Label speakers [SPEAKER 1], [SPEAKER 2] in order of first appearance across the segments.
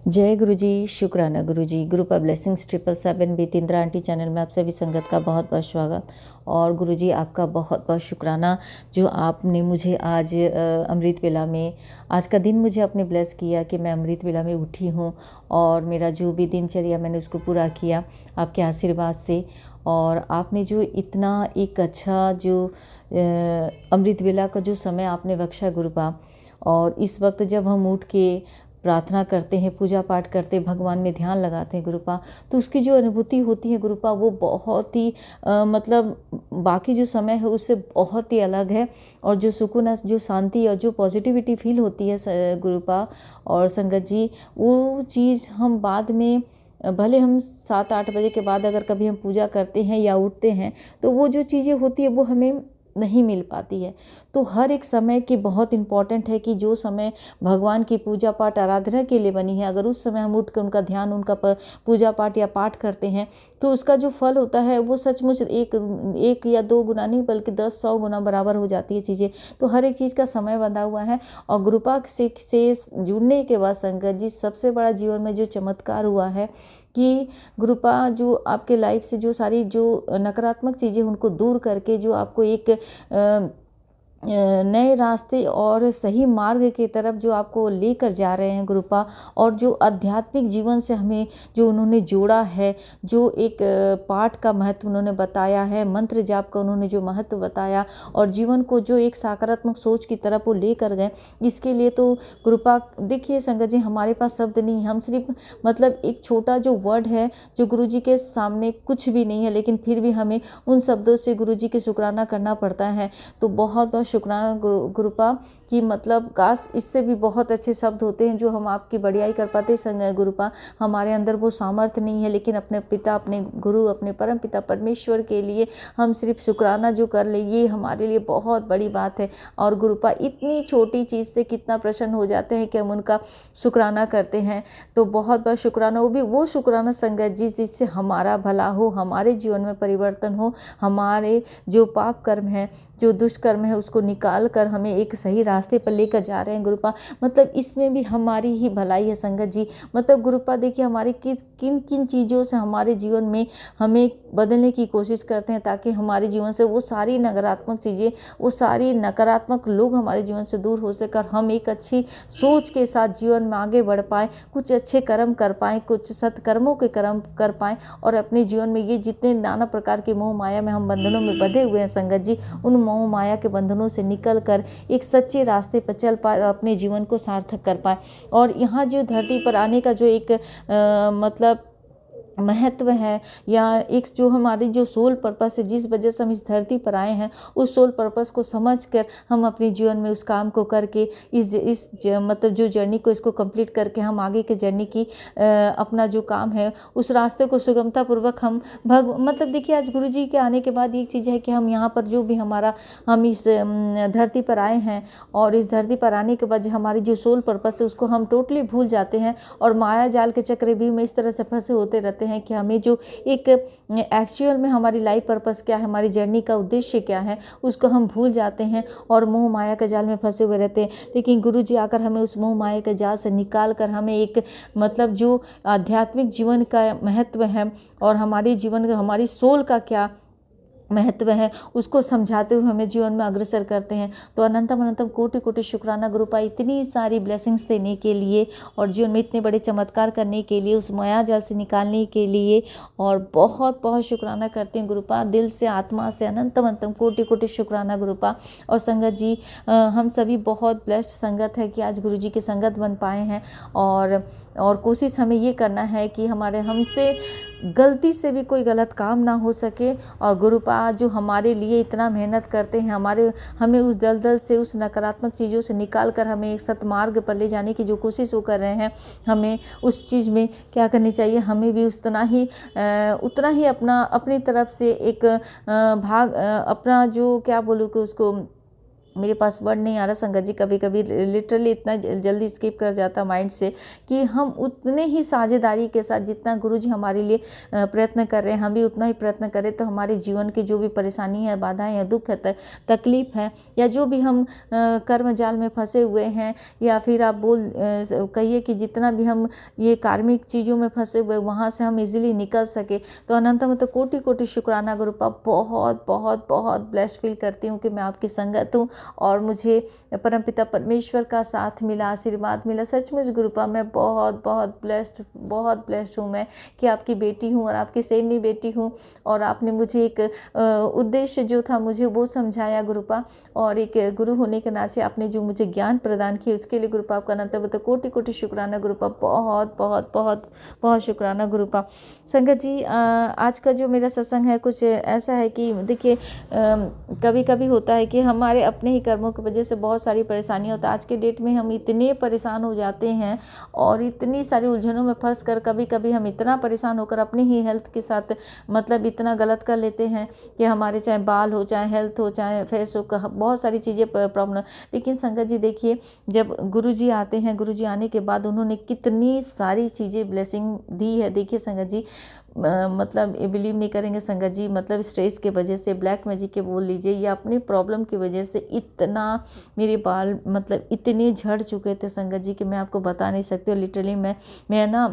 [SPEAKER 1] जय गुरु जी, शुक्राना Guru ji. Group of blessings 777 बी तिंद्रा आंटी चैनल में आप सभी संगत का बहुत बहुत स्वागत। और गुरु जी आपका बहुत बहुत शुक्राना जो आपने मुझे आज अमृत वेला में आज का दिन मुझे आपने ब्लेस किया कि मैं अमृत वेला में उठी हूँ और मेरा जो भी दिनचर्या मैंने उसको पूरा किया आपके आशीर्वाद से। और आपने जो इतना एक अच्छा जो अमृत वेला का जो समय आपने बख्शा गुरुपा, और इस वक्त जब हम उठ के प्रार्थना करते हैं, पूजा पाठ करते हैं, भगवान में ध्यान लगाते हैं गुरुपा, तो उसकी जो अनुभूति होती है गुरुपा वो बहुत ही मतलब बाकी जो समय है उससे बहुत ही अलग है। और जो सुकून, जो शांति और जो पॉजिटिविटी फील होती है गुरुपा और संगत जी, वो चीज़ हम बाद में भले हम 7-8 बजे के बाद अगर कभी हम पूजा करते हैं या उठते हैं तो वो जो चीज़ें होती है वो हमें नहीं मिल पाती है। तो हर एक समय की बहुत इम्पॉर्टेंट है कि जो समय भगवान की पूजा पाठ आराधना के लिए बनी है, अगर उस समय हम उठ कर उनका ध्यान, उनका पूजा पाठ या पाठ करते हैं तो उसका जो फल होता है वो सचमुच एक या 2 गुना नहीं बल्कि 10-100 गुना बराबर हो जाती है चीज़ें। तो हर एक चीज़ का समय बंधा हुआ है। और गुरुपा से जुड़ने के बाद संगत जी सबसे बड़ा जीवन में जो चमत्कार हुआ है कि गुरुपा जो आपके लाइफ से जो सारी जो नकारात्मक चीज़ें उनको दूर करके जो आपको एक नए रास्ते और सही मार्ग की तरफ जो आपको लेकर जा रहे हैं गुरुपा, और जो आध्यात्मिक जीवन से हमें जो उन्होंने जोड़ा है, जो एक पाठ का महत्व उन्होंने बताया है, मंत्र जाप का उन्होंने जो महत्व बताया और जीवन को जो एक सकारात्मक सोच की तरफ वो लेकर गए, इसके लिए तो गुरुपा देखिए संगत जी हमारे पास शब्द नहीं, हम सिर्फ मतलब एक छोटा जो वर्ड है जो गुरु जी के सामने कुछ भी नहीं है, लेकिन फिर भी हमें उन शब्दों से गुरु जी की शुक्राना करना पड़ता है। तो बहुत बहुत शुक्राना गुरुपा कि मतलब काश इससे भी बहुत अच्छे शब्द होते हैं जो हम आपकी बढ़ियाई कर पाते गुरुपा। हमारे अंदर वो सामर्थ्य नहीं है, लेकिन अपने पिता, अपने गुरु, अपने परम पिता परमेश्वर के लिए हम सिर्फ शुक्राना जो कर ले, ये हमारे लिए बहुत बड़ी बात है। और गुरुपा इतनी छोटी चीज़ से कितना प्रसन्न हो जाते हैं कि हम उनका शुक्राना करते हैं। तो बहुत बहुत शुक्राना, वो भी वो शुक्राना संगत जी जिससे हमारा भला हो, हमारे जीवन में परिवर्तन हो, हमारे जो पाप कर्म है, जो दुष्कर्म है उसको निकाल कर हमें एक सही रास्ते पर लेकर जा रहे हैं गुरुपा। मतलब इसमें भी हमारी ही भलाई है संगत जी। मतलब गुरुपा देखिए हमारी किन किन चीज़ों से हमारे जीवन में हमें बदलने की कोशिश करते हैं ताकि हमारे जीवन से वो सारी नकारात्मक चीज़ें, वो सारी नकारात्मक लोग हमारे जीवन से दूर हो सकर हम एक अच्छी सोच के साथ जीवन में आगे बढ़ पाएँ, कुछ अच्छे कर्म कर पाएँ, कुछ सत्कर्मों के कर्म कर पाएँ और अपने जीवन में ये जितने नाना प्रकार के मोह माया में हम बंधनों में बंधे हुए हैं संगत जी, उन मोह माया के बंधनों से निकल कर एक सच्चे रास्ते पर चल पाए और अपने जीवन को सार्थक कर पाए। और यहाँ जो धरती पर आने का जो एक मतलब महत्व है, या एक जो हमारी जो सोल पर्पस है, जिस वजह से हम इस धरती पर आए हैं, उस सोल पर्पस को समझकर हम अपने जीवन में उस काम को करके मतलब जो जर्नी को इसको कंप्लीट करके हम आगे के जर्नी की अपना जो काम है उस रास्ते को सुगमतापूर्वक हम मतलब देखिए आज गुरु जी के आने के बाद एक चीज़ है कि हम यहाँ पर जो भी हम इस धरती पर आए हैं और इस धरती पर आने के बाद जो हमारी जो सोल पर्पस है उसको हम टोटली भूल जाते हैं और माया जाल के चक्रव्यूह में इस तरह से फंसे होते रहते हैं कि हमें जो एक एक्चुअल में हमारी लाइफ पर्पस क्या है, हमारी जर्नी का उद्देश्य क्या है, उसको हम भूल जाते हैं और मोह माया के जाल में फंसे हुए रहते हैं। लेकिन गुरु जी आकर हमें उस मोह माया के जाल से निकाल कर हमें एक मतलब जो आध्यात्मिक जीवन का महत्व है और हमारे जीवन का, हमारी सोल का क्या महत्व है उसको समझाते हुए हमें जीवन में अग्रसर करते हैं। तो अनंतम अनंतम कोटि कोटि शुक्राना गुरुपा इतनी सारी ब्लेसिंग्स देने के लिए और जीवन में इतने बड़े चमत्कार करने के लिए, उस माया जाल से निकालने के लिए, और बहुत बहुत शुक्राना करते हैं गुरुपा, दिल से आत्मा से अनंतम अनंतम कोटि कोटि शुक्राना गुरुपा। और संगत जी हम सभी बहुत ब्लेस्ड संगत है कि आज गुरु जी की संगत बन पाए हैं। और कोशिश हमें ये करना है कि हमसे गलती से भी कोई गलत काम ना हो सके। और गुरुपा जो हमारे लिए इतना मेहनत करते हैं, हमें उस दलदल से, उस नकारात्मक चीज़ों से निकाल कर हमें एक सतमार्ग पर ले जाने की जो कोशिश वो कर रहे हैं, हमें उस चीज़ में क्या करनी चाहिए, हमें भी उतना ही अपनी तरफ से एक भाग अपना जो क्या बोलूँ कि उसको मेरे पास वर्ड नहीं आ रहा संगत जी, कभी कभी लिटरली इतना जल्दी स्किप कर जाता माइंड से कि हम उतने ही साझेदारी के साथ जितना गुरुजी हमारे लिए प्रयत्न कर रहे हैं, हम भी उतना ही प्रयत्न करें तो हमारे जीवन की जो भी परेशानी है, बाधाएं हैं, दुख है, तकलीफ है, या जो भी हम कर्म जाल में फंसे हुए हैं, या फिर आप कहिए कि जितना भी हम ये कार्मिक चीज़ों में फंसे हुए वहाँ से हम इजीली निकल सके। तो अनंतम तो कोटि कोटि शुक्राना गुरुपा, बहुत बहुत बहुत ब्लेस्ड फील करती हूँ कि मैं आपकी संगत हूँ और मुझे परमपिता परमेश्वर का साथ मिला, आशीर्वाद मिला। सचमुच गुरुपा मैं बहुत ब्लेस्ड हूँ मैं कि आपकी बेटी हूँ और आपकी सेनी बेटी हूँ, और आपने मुझे एक उद्देश्य जो था मुझे वो समझाया गुरुपा, और एक गुरु होने के नाते आपने जो मुझे ज्ञान प्रदान किया उसके लिए गुरुपा आपका अनंत कोटि कोटि शुक्राना गुरुपा, बहुत बहुत बहुत बहुत शुक्राना गुरुपा। संगत जी आज का जो मेरा सत्संग है कुछ ऐसा है कि देखिए कभी कभी होता है कि हमारे अपने ही कर्मों की वजह से बहुत सारी परेशानियां होती है। आज के डेट में हम इतने परेशान हो जाते हैं और इतनी सारी उलझनों में फंस कर कभी कभी हम इतना परेशान होकर अपनी ही हेल्थ के साथ मतलब इतना गलत कर लेते हैं कि हमारे चाहे बाल हो, चाहे हेल्थ हो, चाहे फेस हो, बहुत सारी चीज़ें प्रॉब्लम। लेकिन संगत जी देखिए जब गुरुजी आते हैं, गुरुजी आने के बाद उन्होंने कितनी सारी चीज़ें ब्लेसिंग दी है। देखिए संगत जी मतलब ये बिलीव नहीं करेंगे संगत जी, मतलब स्ट्रेस के वजह से, ब्लैक मैजिक के बोल लीजिए, या अपनी प्रॉब्लम की वजह से इतना मेरे बाल मतलब इतने झड़ चुके थे संगत जी कि मैं आपको बता नहीं सकती। लिटरली मैं ना,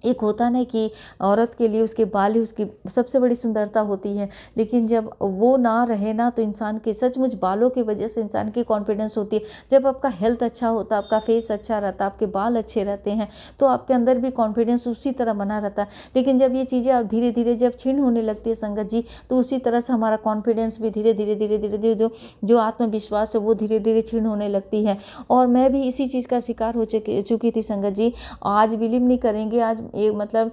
[SPEAKER 1] एक होता ना कि औरत के लिए उसके बाल ही उसकी सबसे बड़ी सुंदरता होती है, लेकिन जब वो ना रहे ना तो इंसान की सचमुच बालों की वजह से इंसान की कॉन्फिडेंस होती है। जब आपका हेल्थ अच्छा होता है, आपका फेस अच्छा रहता है, आपके बाल अच्छे रहते हैं तो आपके अंदर भी कॉन्फिडेंस उसी तरह बना रहता है। लेकिन जब ये चीज़ें अब धीरे धीरे जब क्षीण होने लगती है संगत जी, तो उसी तरह से हमारा कॉन्फिडेंस भी धीरे धीरे जो आत्मविश्वास है वो धीरे धीरे क्षीण होने लगती है। और मैं भी इसी चीज़ का शिकार हो चुकी थी संगत जी। आज बिलीव नहीं करेंगे, आज ये मतलब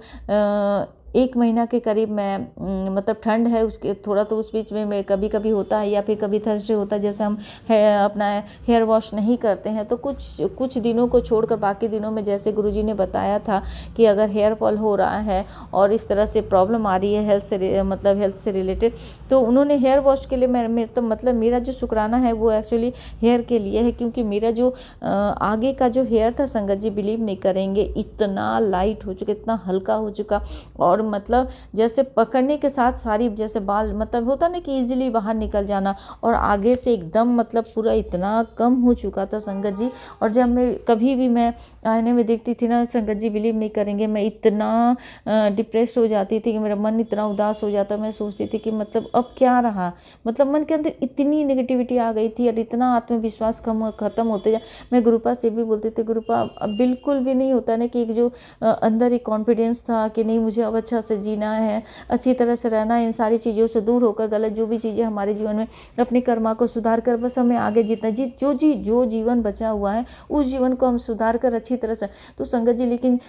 [SPEAKER 1] 1 महीना के करीब मैं मतलब ठंड है उसके थोड़ा, तो उस बीच में मैं कभी कभी होता है या फिर कभी थर्सडे होता है, जैसे हम अपना हेयर वॉश नहीं करते हैं तो कुछ दिनों को छोड़कर बाकी दिनों में जैसे गुरुजी ने बताया था कि अगर हेयर फॉल हो रहा है और इस तरह से प्रॉब्लम आ रही है हेल्थ से रिलेटेड, तो उन्होंने हेयर वॉश के लिए तो मतलब मेरा जो शुक्राना है वो एक्चुअली हेयर के लिए है, क्योंकि मेरा जो आगे का जो हेयर था संगत जी बिलीव नहीं करेंगे इतना लाइट हो चुका, इतना हल्का हो चुका, और मतलब जैसे पकड़ने के साथ सारी जैसे बाल मतलब होता ना कि इजीली बाहर निकल जाना, और आगे से एकदम मतलब पूरा इतना कम हो चुका था संगत जी। और जब मैं कभी भी मैं आईने में देखती थी ना संगत जी बिलीव नहीं करेंगे, मैं इतना डिप्रेस्ड हो जाती थी कि मेरा मन इतना उदास हो जाता, मैं सोचती थी कि मतलब अब क्या रहा, मतलब मन के अंदर इतनी नेगेटिविटी आ गई थी और इतना आत्मविश्वास खत्म होते जा। मैं गुरुपा से भी बोलती थी गुरुपा अब बिल्कुल भी नहीं होता ना कि एक जो अंदर एक कॉन्फिडेंस था कि नहीं मुझे अब अच्छा से जीना है, अच्छी तरह से रहना है, इन सारी चीज़ों से दूर होकर गलत जो भी चीज़ें हमारे जीवन में अपने कर्मा को सुधार कर बस हमें आगे जीतना जो जीवन बचा हुआ है उस जीवन को हम सुधार कर अच्छी तरह से। तो संगत जी लेकिन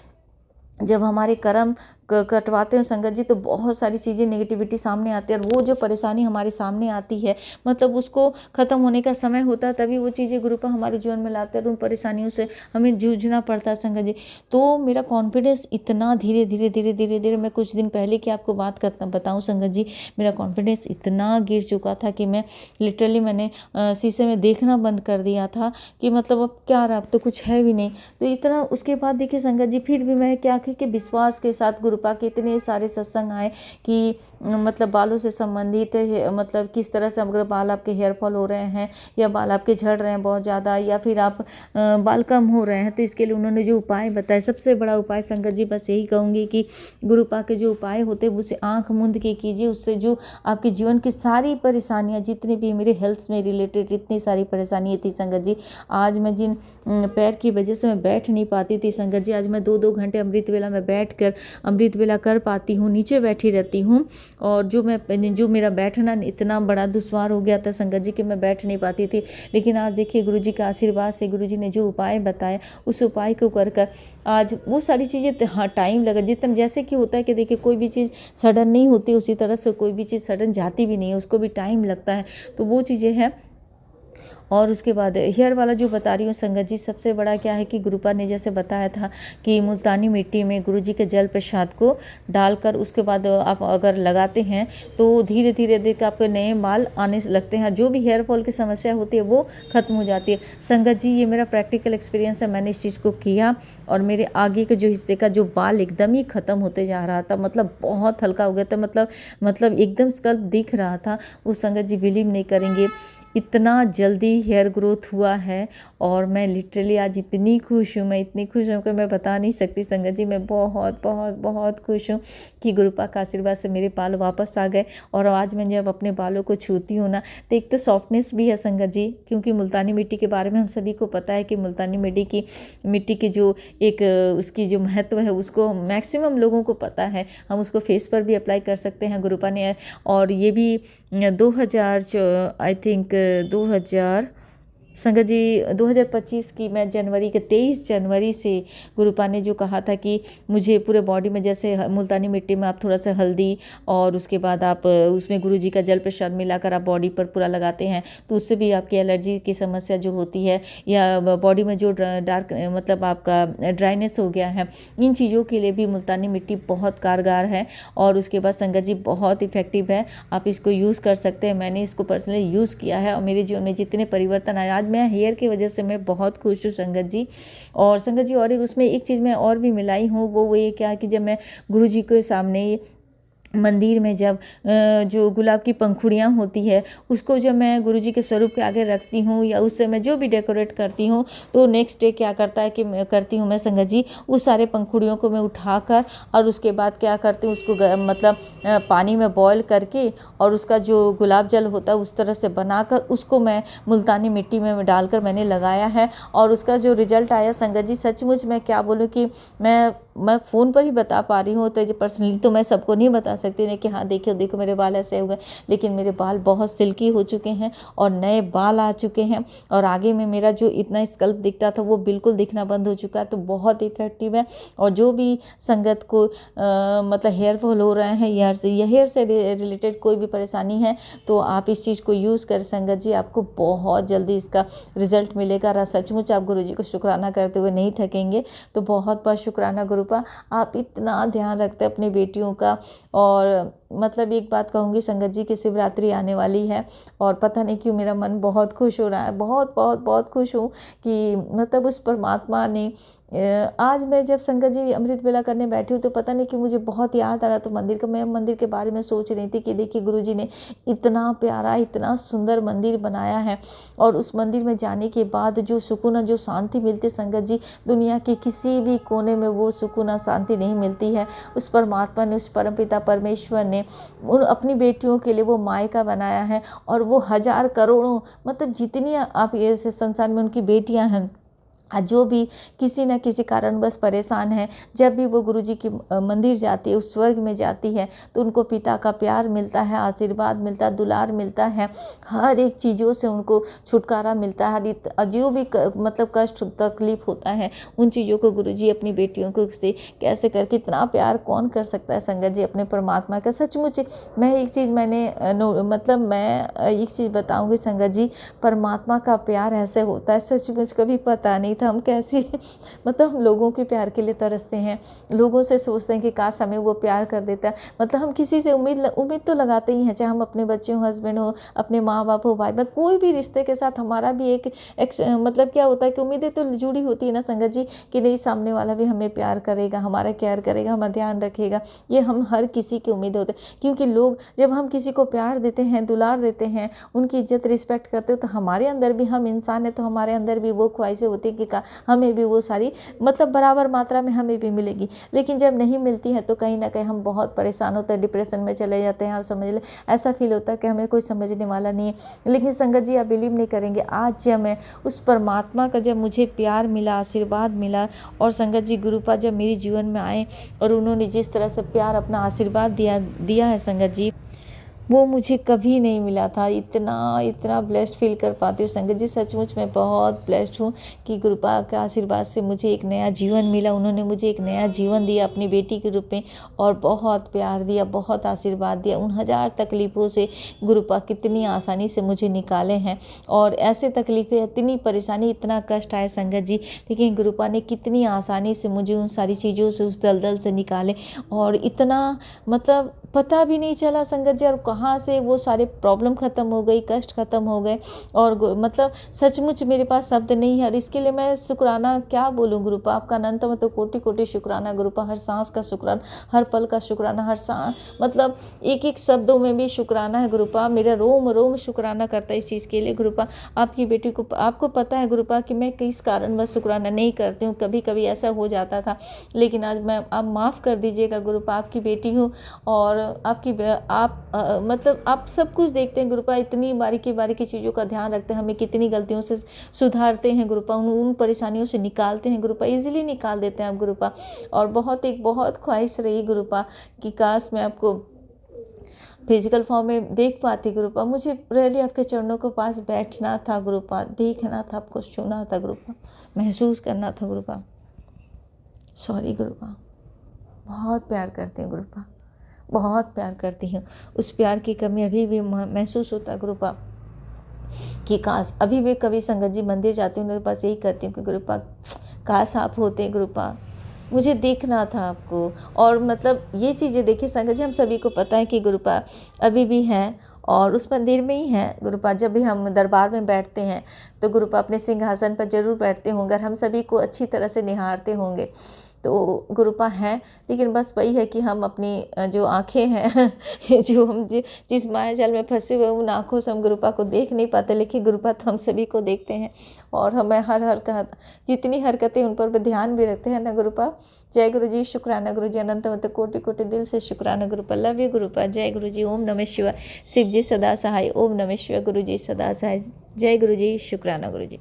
[SPEAKER 1] जब हमारे कर्म कटवाते हैं संगत जी तो बहुत सारी चीज़ें नेगेटिविटी सामने आती है, और वो जो परेशानी हमारे सामने आती है मतलब उसको ख़त्म होने का समय होता है तभी वो चीज़ें गुरुपा हमारे जीवन में लाते हैं और उन परेशानियों से हमें जूझना पड़ता है संगत जी। तो मेरा कॉन्फिडेंस इतना धीरे धीरे मैं कुछ दिन पहले की आपको बात बताऊँ संगत जी, मेरा कॉन्फिडेंस इतना गिर चुका था कि मैं लिटरली मैंने शीशे में देखना बंद कर दिया था कि मतलब अब क्या रहा, अब तो कुछ है भी नहीं। तो इतना उसके बाद देखिए संगत जी फिर भी मैं क्या कि विश्वास के साथ गुरुपा के इतने सारे सत्संग आए कि मतलब बालों से संबंधित मतलब किस तरह से अगर बाल आपके हेयर फॉल हो रहे हैं या बाल आपके झड़ रहे हैं बहुत ज़्यादा या फिर आप बाल कम हो रहे हैं, तो इसके लिए उन्होंने जो उपाय बताए, सबसे बड़ा उपाय संगत जी बस यही कहूँगी कि गुरुपा के जो उपाय होते हैं उसे आँख मूंद के कीजिए, उससे जो आपके जीवन की सारी परेशानियाँ जितनी भी मेरे हेल्थ में रिलेटेड इतनी सारी परेशानियाँ थी संगत जी, आज मैं जिन पैर की वजह से मैं बैठ नहीं पाती थी संगत जी, आज मैं 2-2 घंटे अमृत वेला में बैठ कर अमृत वेला कर पाती हूँ, नीचे बैठी रहती हूँ। और जो मेरा बैठना इतना बड़ा दुश्वार हो गया था संगत जी कि मैं बैठ नहीं पाती थी, लेकिन आज देखिए गुरुजी का आशीर्वाद से गुरुजी ने जो उपाय बताए उस उपाय को कर आज वो सारी चीज़ें हाँ टाइम लगा, जितना जैसे कि होता है कि देखिए कोई भी चीज़ सडन नहीं होती, उसी तरह से कोई भी चीज़ सडन जाती भी नहीं है, उसको भी टाइम लगता है। तो वो चीज़ें हैं और उसके बाद हेयर वाला जो बता रही हूँ संगत जी, सबसे बड़ा क्या है कि गुरुपा ने जैसे बताया था कि मुल्तानी मिट्टी में गुरुजी के जल प्रसाद को डालकर उसके बाद आप अगर लगाते हैं तो धीरे धीरे देख आपके नए बाल आने लगते हैं, जो भी हेयर फॉल की समस्या होती है वो खत्म हो जाती है। संगत जी ये मेरा प्रैक्टिकल एक्सपीरियंस है, मैंने इस चीज़ को किया और मेरे आगे के जो हिस्से का जो बाल एकदम ही खत्म होते जा रहा था, मतलब बहुत हल्का हो गया था, मतलब एकदम स्कल्प दिख रहा था। वो संगत जी बिलीव नहीं करेंगे, इतना जल्दी हेयर ग्रोथ हुआ है और मैं लिटरली आज इतनी खुश हूँ, मैं इतनी खुश हूँ कि मैं बता नहीं सकती संगत जी। मैं बहुत बहुत बहुत खुश हूँ कि गुरुपा का आशीर्वाद से मेरे बाल वापस आ गए। और आज मैं जब अपने बालों को छूती हूँ ना तो एक तो सॉफ्टनेस भी है संगत जी, क्योंकि मुल्तानी मिट्टी के बारे में हम सभी को पता है कि मुल्तानी मिट्टी की जो एक उसकी जो महत्व है उसको मैक्सिमम लोगों को पता है। हम उसको फेस पर भी अप्लाई कर सकते हैं गुरुपा ने। और ये भी 2000 आई थिंक 2000 संगत जी 2025 की मैं जनवरी के 23 जनवरी से गुरुपा ने जो कहा था कि मुझे पूरे बॉडी में जैसे मुल्तानी मिट्टी में आप थोड़ा सा हल्दी और उसके बाद आप उसमें गुरुजी का जल प्रसाद मिलाकर आप बॉडी पर पूरा लगाते हैं तो उससे भी आपकी एलर्जी की समस्या जो होती है या बॉडी में जो डार्क मतलब आपका ड्राइनेस हो गया है, इन चीज़ों के लिए भी मुल्तानी मिट्टी बहुत कारगर है। और उसके बाद संगत जी बहुत इफ़ेक्टिव है, आप इसको यूज़ कर सकते हैं। मैंने इसको पर्सनली यूज़ किया है और मेरे जीवन में जितने परिवर्तन आए, आज मैं हेयर की वजह से मैं बहुत खुश हूँ संगत जी। और संगत जी और एक उसमें एक चीज़ मैं और भी मिलाई हूँ, वो ये क्या कि जब मैं गुरुजी के सामने मंदिर में जब जो गुलाब की पंखुड़ियाँ होती है उसको जब मैं गुरुजी के स्वरूप के आगे रखती हूँ या उससे मैं जो भी डेकोरेट करती हूँ तो नेक्स्ट डे क्या करती हूँ मैं संगत जी, उस सारे पंखुड़ियों को मैं उठाकर और उसके बाद क्या करती हूँ उसको मतलब पानी में बॉयल करके और उसका जो गुलाब जल होता है उस तरह से बनाकर उसको मैं मुल्तानी मिट्टी में डालकर मैंने लगाया है। और उसका जो रिजल्ट आया संगत जी, सचमुच मैं क्या बोलूँ कि मैं फ़ोन पर ही बता पा रही हूँ, तो पर्सनली तो मैं सबको नहीं बता सकती नहीं कि हाँ देखो मेरे बाल ऐसे हो गए, लेकिन मेरे बाल बहुत सिल्की हो चुके हैं और नए बाल आ चुके हैं और आगे में मेरा जो इतना स्कल्प दिखता था वो बिल्कुल दिखना बंद हो चुका है। तो बहुत इफेक्टिव है। और जो भी संगत को मतलब हेयर फॉल हो रहे हैं, हेयर से रिलेटेड कोई भी परेशानी है तो आप इस चीज़ को यूज़ कर संगत जी, आपको बहुत जल्दी इसका रिजल्ट मिलेगा। और सचमुच आप गुरुजी को शुक्राना करते हुए नहीं थकेंगे। तो बहुत बहुत शुक्राना गुरुपा, आप इतना ध्यान रखते हैं अपनी बेटियों का। और मतलब एक बात कहूँगी संगत जी की शिवरात्रि आने वाली है और पता नहीं क्यों मेरा मन बहुत खुश हो रहा है, बहुत बहुत बहुत खुश हूँ कि मतलब उस परमात्मा ने आज मैं जब संगत जी अमृत वेला करने बैठी हूँ तो पता नहीं कि मुझे बहुत याद आ रहा था मंदिर का। मैं मंदिर के बारे में सोच रही थी कि देखिए गुरुजी ने इतना प्यारा इतना सुंदर मंदिर बनाया है और उस मंदिर में जाने के बाद जो सुकून जो शांति मिलती संगत जी, दुनिया के किसी भी कोने में वो सुकून शांति नहीं मिलती है। उस परमात्मा ने, उस परमपिता परमेश्वर ने उन अपनी बेटियों के लिए वो मायका बनाया है और वो हजार करोड़ों मतलब जितनी आप ये संसार में उनकी बेटियां हैं जो भी किसी न किसी कारणवश परेशान है, जब भी वो गुरुजी की मंदिर जाती है, उस स्वर्ग में जाती है तो उनको पिता का प्यार मिलता है, आशीर्वाद मिलता है, दुलार मिलता है, हर एक चीज़ों से उनको छुटकारा मिलता है। जो भी मतलब कष्ट तकलीफ होता है उन चीज़ों को गुरुजी अपनी बेटियों को से कैसे कर कितना प्यार कौन कर सकता है संगत जी अपने परमात्मा का। सचमुच मैं एक चीज़ मैं एक चीज़ बताऊँगी संगत जी, परमात्मा का प्यार ऐसे होता है सचमुच कभी पता नहीं था हम कैसे मतलब हम लोगों के प्यार के लिए तरसते हैं, लोगों से सोचते हैं कि काश हमें वो प्यार कर देता है। मतलब हम किसी से उम्मीद तो लगाते ही हैं, चाहे हम अपने बच्चे हो, हस्बैंड हो, अपने माँ बाप हो, भाई बहन, कोई भी रिश्ते के साथ हमारा भी एक मतलब क्या होता है कि उम्मीदें तो जुड़ी होती है ना संगत जी कि नहीं सामने वाला भी हमें प्यार करेगा, हमारा केयर करेगा, हमारा ध्यान रखेगा। ये हम हर किसी की उम्मीद होते हैं, क्योंकि लोग जब हम किसी को प्यार देते हैं, दुलार देते हैं, उनकी इज्जत रिस्पेक्ट करते हो तो हमारे अंदर भी, हम इंसान है तो हमारे अंदर भी वो ख्वाहिशें होती है कि हमें भी वो सारी मतलब बराबर मात्रा में हमें भी मिलेगी। लेकिन जब नहीं मिलती है तो कहीं ना कहीं हम बहुत परेशान होते हैं, डिप्रेशन में चले जाते हैं और समझ ले ऐसा फील होता है कि हमें कोई समझने वाला नहीं है। लेकिन संगत जी आप बिलीव नहीं करेंगे, आज जब मैं उस परमात्मा का जब मुझे प्यार मिला, आशीर्वाद मिला और संगत जी गुरुपा जब मेरे जीवन में आए और उन्होंने जिस तरह से प्यार अपना आशीर्वाद दिया है संगत जी, वो मुझे कभी नहीं मिला था। इतना ब्लेस्ड फील कर पाती हूँ संगत जी, सचमुच मैं बहुत ब्लेस्ड हूँ कि गुरुपा के आशीर्वाद से मुझे एक नया जीवन मिला। उन्होंने मुझे एक नया जीवन दिया अपनी बेटी के रूप में, और बहुत प्यार दिया, बहुत आशीर्वाद दिया। उन हज़ार तकलीफ़ों से गुरुपा कितनी आसानी से मुझे निकाले हैं, और ऐसे तकलीफ़ें, इतनी परेशानी, इतना कष्ट आए संगत जी, लेकिन गुरुपा ने कितनी आसानी से मुझे उन सारी चीज़ों से, उस दलदल से निकाले, और इतना मतलब पता भी नहीं चला संगत जी, और कहाँ से वो सारे प्रॉब्लम ख़त्म हो गई, कष्ट ख़त्म हो गए। और मतलब सचमुच मेरे पास शब्द नहीं है, और इसके लिए मैं शुक्राना क्या बोलूँ गुरुपा, आपका अनंत मतलब कोटि कोटि शुक्राना गुरुपा। हर सांस का शुक्राना, हर पल का शुक्राना, हर सांस मतलब एक एक शब्दों में भी शुक्राना है गुरुपा। मेरा रोम रोम शुक्राना करता है इस चीज़ के लिए गुरुपा। आपकी बेटी को, आपको पता है गुरुपा कि मैं किस कारण बस शुक्राना नहीं करती हूँ, कभी कभी ऐसा हो जाता था, लेकिन आज मैं, आप माफ़ कर दीजिएगा गुरुपा, आपकी बेटी हूँ, और मतलब आप सब कुछ देखते हैं गुरुपा, इतनी बारीकी बारीकी चीज़ों का ध्यान रखते हैं, हमें कितनी गलतियों से सुधारते हैं गुरुपा, उन परेशानियों से निकालते हैं गुरुपा, इजीली निकाल देते हैं आप गुरुपा। और बहुत ख्वाहिश रही गुरुपा कि काश मैं आपको फिजिकल फॉर्म में देख पाती गुरुपा। मुझे रियली आपके चरणों के पास बैठना था गुरुपा, देखना था, आपको छूना था गुरुपा, महसूस करना था गुरुपा। सॉरी गुरुपा, बहुत प्यार करती हूँ गुरुपा, बहुत प्यार करती हूँ। उस प्यार की कमी अभी भी महसूस होता है गुरुपा, कि काश अभी भी कभी संगत जी मंदिर जाती हूँ, मेरे पास यही कहती हूँ कि गुरुपा काश आप होते गुरुपा, मुझे देखना था आपको। और मतलब ये चीज़ें देखिए संगत जी, हम सभी को पता है कि गुरुपा अभी भी हैं, और उस मंदिर में ही हैं गुरुपा। जब भी हम दरबार में बैठते हैं तो गुरुपा अपने सिंहासन पर जरूर बैठते होंगे, और हम सभी को अच्छी तरह से निहारते होंगे। तो गुरुपा हैं, लेकिन बस वही है कि हम अपनी जो आँखें हैं जो हम जिस माया जाल में फंसे हुए, उन आँखों से हम गुरुपा को देख नहीं पाते, लेकिन गुरुपा तो हम सभी को देखते हैं, और हमें हर हरकत, जितनी हरकतें उन पर ध्यान भी रखते हैं ना गुरुपा। जय गुरु जी, शुक्राना गुरु जी, अनंत अनंत कोटि कोटि दिल से शुक्राना गुरुपा। Love you गुरुपा। जय गुरु जी, ओम नमः शिवाय। शिव जी सदा सहाय, ओम नमः शिवाय। गुरु जी सदा सहाय। जय गुरु जी, शुक्राना गुरु जी।